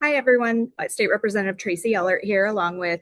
Hi, everyone. State Representative Tracy Ehlert here, along with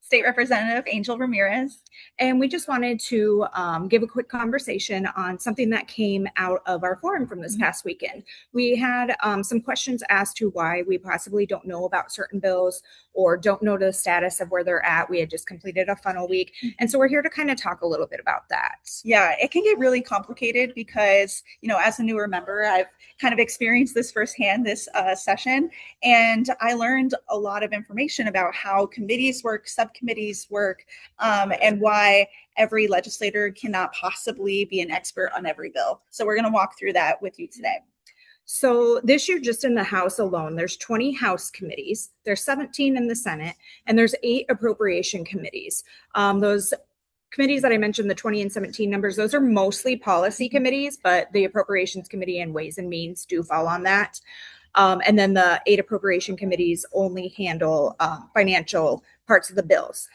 State Representative Angel Ramirez. And we just wanted to give a quick conversation on something that came out of our forum from this past weekend. We had some questions asked to why we possibly don't know about certain bills or don't know the status of where they're at. We had just completed a funnel week. And so we're here to kind of talk a little bit about that. Yeah, it can get really complicated because, as a newer member, I've kind of experienced this firsthand this session. And I learned a lot of information about how committees work, subcommittees work, and why every legislator cannot possibly be an expert on every bill. So we're going to walk through that with you today. So this year, just in the House alone, there's 20 House committees, there's 17 in the Senate, and there's 8 appropriation committees. Those committees that I mentioned, the 20 and 17 numbers, those are mostly policy committees, but the Appropriations Committee and Ways and Means do fall on that. And then the 8 appropriation committees only handle financial parts of the bills.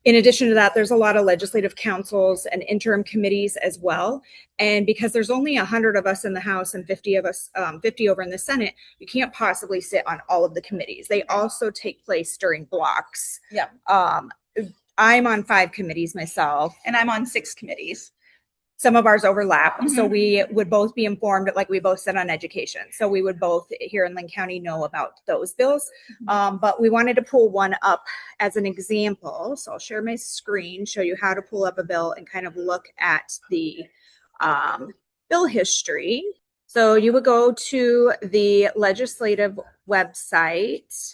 In addition to that, there's a lot of legislative councils and interim committees as well. And because there's only 100 of us in the House and 50 over in the Senate, you can't possibly sit on all of the committees. They also take place during blocks. Yeah. I'm on 5 committees myself. And I'm on 6 committees. Some of ours overlap. So we would both be informed, like we both sit on education. So we would both here in Linn County know about those bills. But we wanted to pull one up as an example. So I'll share my screen, show you how to pull up a bill and kind of look at the bill history. So you would go to the legislative website,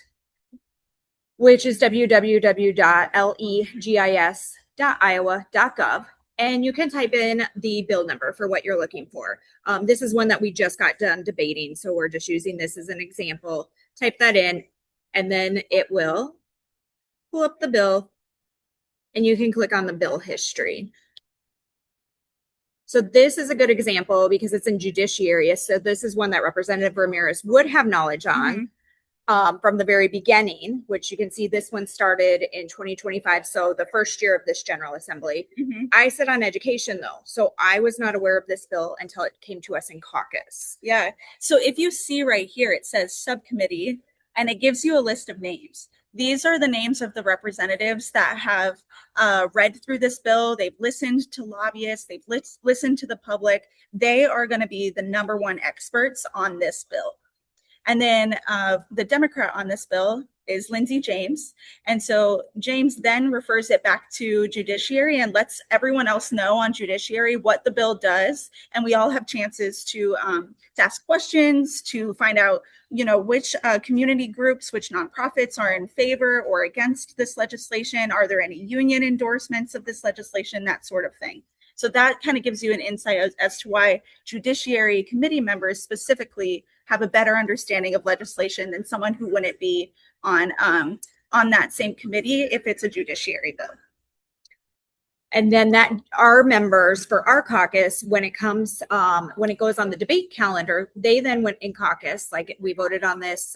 which is www.legis.iowa.gov. And you can type in the bill number for what you're looking for. This is one that we just got done debating, so we're just using this as an example. Type that in, and then it will pull up the bill, and you can click on the bill history. So this is a good example because it's in judiciary. So this is one that Representative Ramirez would have knowledge on. From the very beginning, which you can see this one started in 2025. So the first year of this General Assembly. I sit on education though. So I was not aware of this bill until it came to us in caucus. Yeah. So if you see right here, it says subcommittee and it gives you a list of names. These are the names of the representatives that have read through this bill. They've listened to lobbyists. They've listened to the public. They are going to be the #1 experts on this bill. And then the Democrat on this bill is Lindsey James. And so James then refers it back to judiciary and lets everyone else know on judiciary what the bill does. And we all have chances to ask questions, to find out, which community groups, which nonprofits are in favor or against this legislation. Are there any union endorsements of this legislation? That sort of thing. So that kind of gives you an insight as to why judiciary committee members specifically have a better understanding of legislation than someone who wouldn't be on that same committee if it's a judiciary bill. And then that our members for our caucus, when it comes, when it goes on the debate calendar, they then went in caucus. Like we voted on this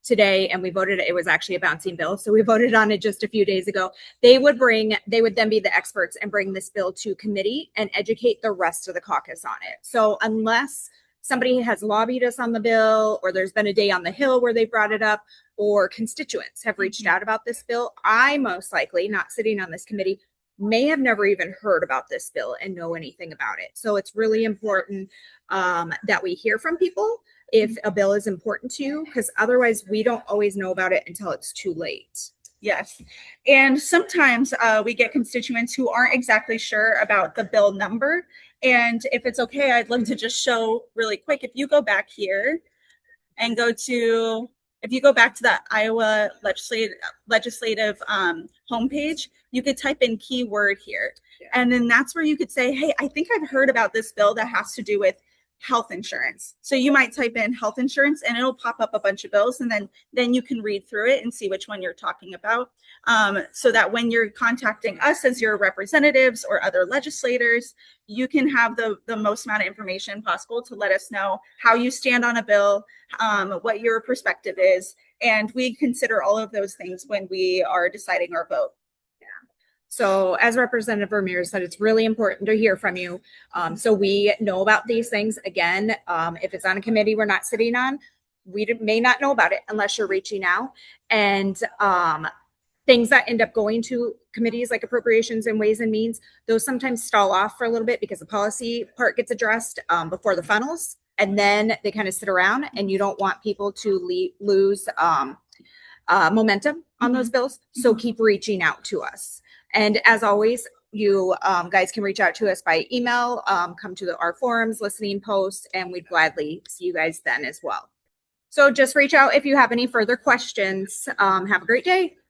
today, and we voted, it was actually a bouncing bill. So we voted on it just a few days ago. They would then be the experts and bring this bill to committee and educate the rest of the caucus on it. So unless somebody has lobbied us on the bill, or there's been a day on the Hill where they brought it up, or constituents have reached out about this bill, I most likely, not sitting on this committee, may have never even heard about this bill and know anything about it. So it's really important that we hear from people if a bill is important to you, because otherwise we don't always know about it until it's too late. Yes. And sometimes we get constituents who aren't exactly sure about the bill number. And if it's okay, I'd love to just show really quick. If you go back here and if you go back to the Iowa legislative homepage, you could type in keyword here. Yeah. And then that's where you could say, hey, I think I've heard about this bill that has to do with health insurance. So you might type in health insurance and it'll pop up a bunch of bills, and then you can read through it and see which one you're talking about, so that when you're contacting us as your representatives or other legislators, you can have the most amount of information possible to let us know how you stand on a bill, what your perspective is, and we consider all of those things when we are deciding our vote. So as Representative Ramirez said, it's really important to hear from you. So we know about these things. Again, if it's on a committee we're not sitting on, may not know about it unless you're reaching out. And things that end up going to committees like appropriations and ways and means, those sometimes stall off for a little bit because the policy part gets addressed before the funnels, and then they kind of sit around, and you don't want people to lose momentum on those bills. So keep reaching out to us. And as always, you guys can reach out to us by email, come to our forums, listening posts, and we'd gladly see you guys then as well. So just reach out if you have any further questions. Have a great day.